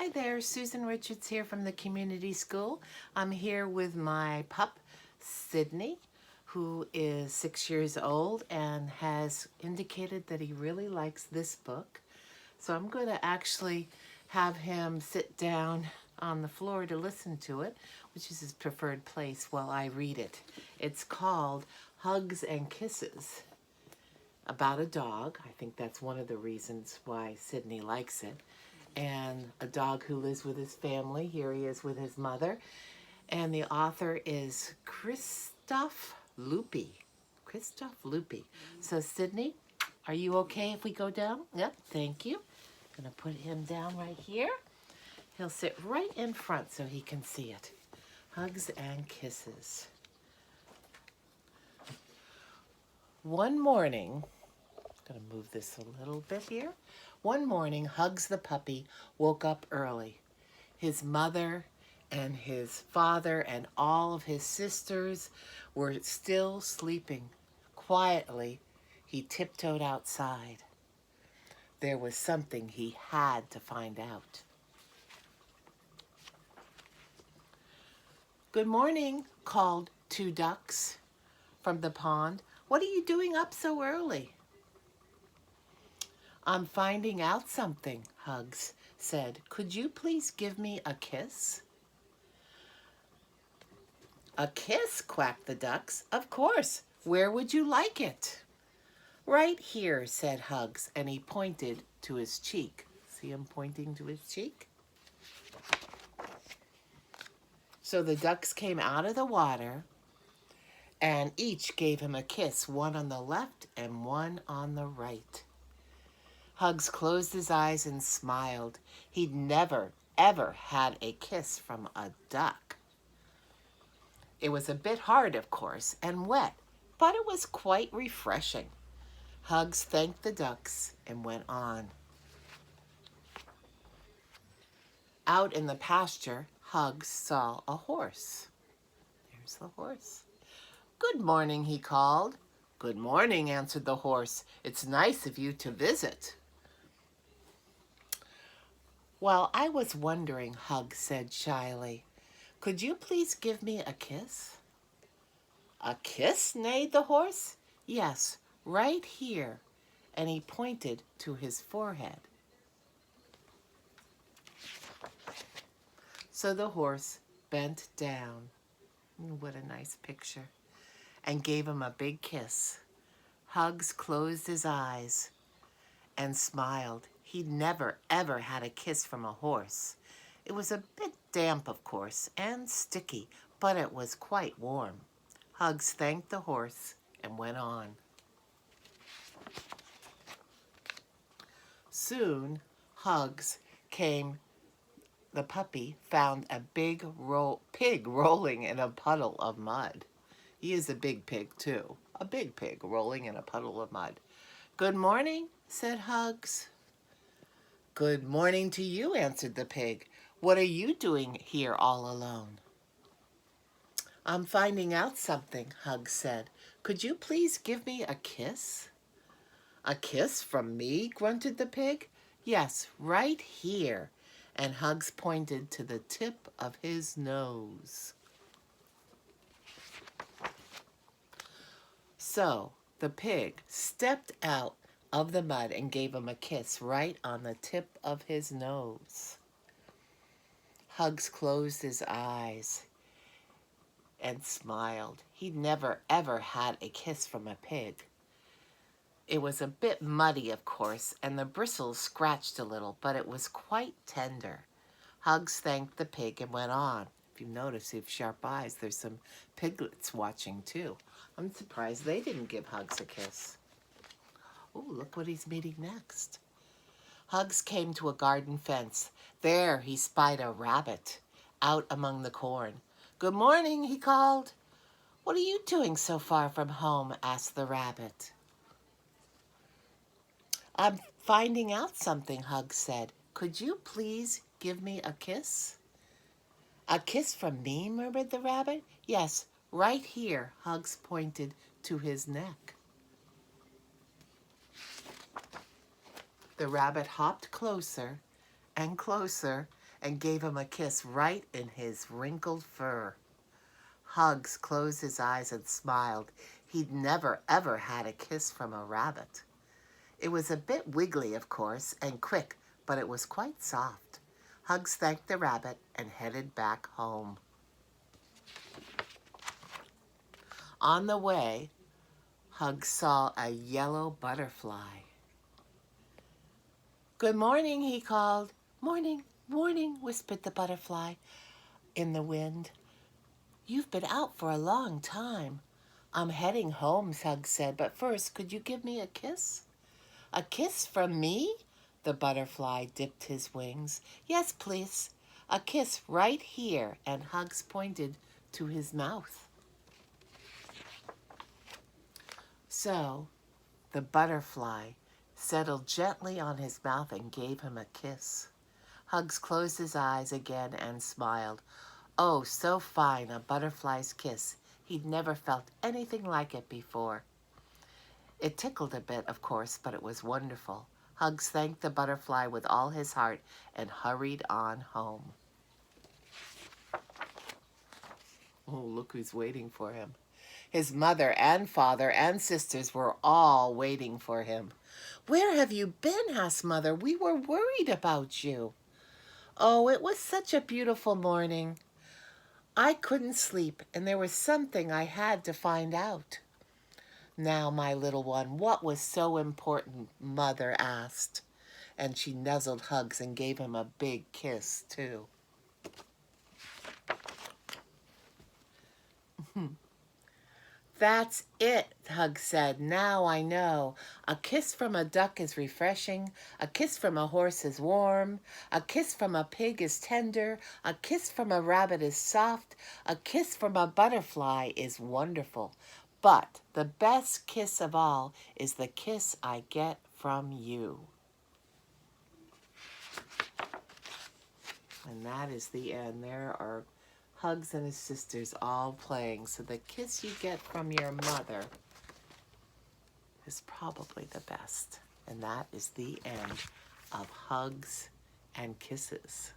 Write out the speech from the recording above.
Hi there, Susan Richards here from the community school. I'm here with my pup, Sydney, who is 6 years old and has indicated that he really likes this book. So I'm going to actually have him sit down on the floor to listen to it, which is his preferred place while I read it. It's called Hugs and Kisses, about a dog. I think that's one of the reasons why Sydney likes it. And a dog who lives with his family. Here he is with his mother. And the author is Christophe Loupy. Christophe Loupy. So Sydney, are you okay if we go down? Yep, thank you. I'm gonna put him down right here. He'll sit right in front so he can see it. Hugs and Kisses. One morning, I'm gonna move this a little bit here. One morning, Hugs the puppy woke up early. His mother and his father and all of his sisters were still sleeping. Quietly, he tiptoed outside. There was something he had to find out. "Good morning," called two ducks from the pond. "What are you doing up so early?" "I'm finding out something," Hugs said. "Could you please give me a kiss?" "A kiss?" quacked the ducks. "Of course. Where would you like it?" "Right here," said Hugs, and he pointed to his cheek. See him pointing to his cheek? So the ducks came out of the water, and each gave him a kiss, one on the left and one on the right. Hugs closed his eyes and smiled. He'd never, ever had a kiss from a duck. It was a bit hard, of course, and wet, but it was quite refreshing. Hugs thanked the ducks and went on. Out in the pasture, Hugs saw a horse. There's the horse. "Good morning," he called. "Good morning," answered the horse. "It's nice of you to visit." "Well, I was wondering," Hugs said shyly, "could you please give me a kiss?" "A kiss?" neighed the horse. "Yes, right here." And he pointed to his forehead. So the horse bent down, what a nice picture, and gave him a big kiss. Hugs closed his eyes and smiled. He'd never, ever had a kiss from a horse. It was a bit damp, of course, and sticky, but it was quite warm. Hugs thanked the horse and went on. Soon, Hugs came. The puppy found a big pig rolling in a puddle of mud. He is a big pig, too. A big pig rolling in a puddle of mud. "Good morning," said Hugs. "Good morning to you," answered the pig. "What are you doing here all alone?" "I'm finding out something," Hugs said. "Could you please give me a kiss?" "A kiss from me?" grunted the pig. "Yes, right here." And Hugs pointed to the tip of his nose. So the pig stepped out of the mud and gave him a kiss right on the tip of his nose. Hugs closed his eyes and smiled. He'd never, ever had a kiss from a pig. It was a bit muddy, of course, and the bristles scratched a little, but it was quite tender. Hugs thanked the pig and went on. If you notice, you have sharp eyes. There's some piglets watching, too. I'm surprised they didn't give Hugs a kiss. Oh, look what he's meeting next. Hugs came to a garden fence. There he spied a rabbit out among the corn. "Good morning," he called. "What are you doing so far from home?" asked the rabbit. "I'm finding out something," Hugs said. "Could you please give me a kiss?" "A kiss from me?" murmured the rabbit. "Yes, right here." Hugs pointed to his neck. The rabbit hopped closer and closer and gave him a kiss right in his wrinkled fur. Hugs closed his eyes and smiled. He'd never, ever had a kiss from a rabbit. It was a bit wiggly, of course, and quick, but it was quite soft. Hugs thanked the rabbit and headed back home. On the way, Hugs saw a yellow butterfly. "Good morning," he called. "Morning, morning," whispered the butterfly in the wind. "You've been out for a long time." "I'm heading home," Hugs said, "but first, could you give me a kiss?" "A kiss from me?" The butterfly dipped his wings. "Yes, please. A kiss right here," and Hugs pointed to his mouth. So the butterfly settled gently on his mouth and gave him a kiss. Hugs closed his eyes again and smiled. Oh, so fine, a butterfly's kiss. He'd never felt anything like it before. It tickled a bit, of course, but it was wonderful. Hugs thanked the butterfly with all his heart and hurried on home. Oh, look who's waiting for him. His mother and father and sisters were all waiting for him. "Where have you been?" asked Mother. "We were worried about you." "Oh, it was such a beautiful morning. I couldn't sleep, and there was something I had to find out." "Now, my little one, what was so important?" Mother asked. And she nuzzled Hugs and gave him a big kiss, too. "That's it," Hugs said. "Now I know. A kiss from a duck is refreshing. A kiss from a horse is warm. A kiss from a pig is tender. A kiss from a rabbit is soft. A kiss from a butterfly is wonderful. But the best kiss of all is the kiss I get from you." And that is the end. There are Hugs and his sisters all playing. So the kiss you get from your mother is probably the best. And that is the end of Hugs and Kisses.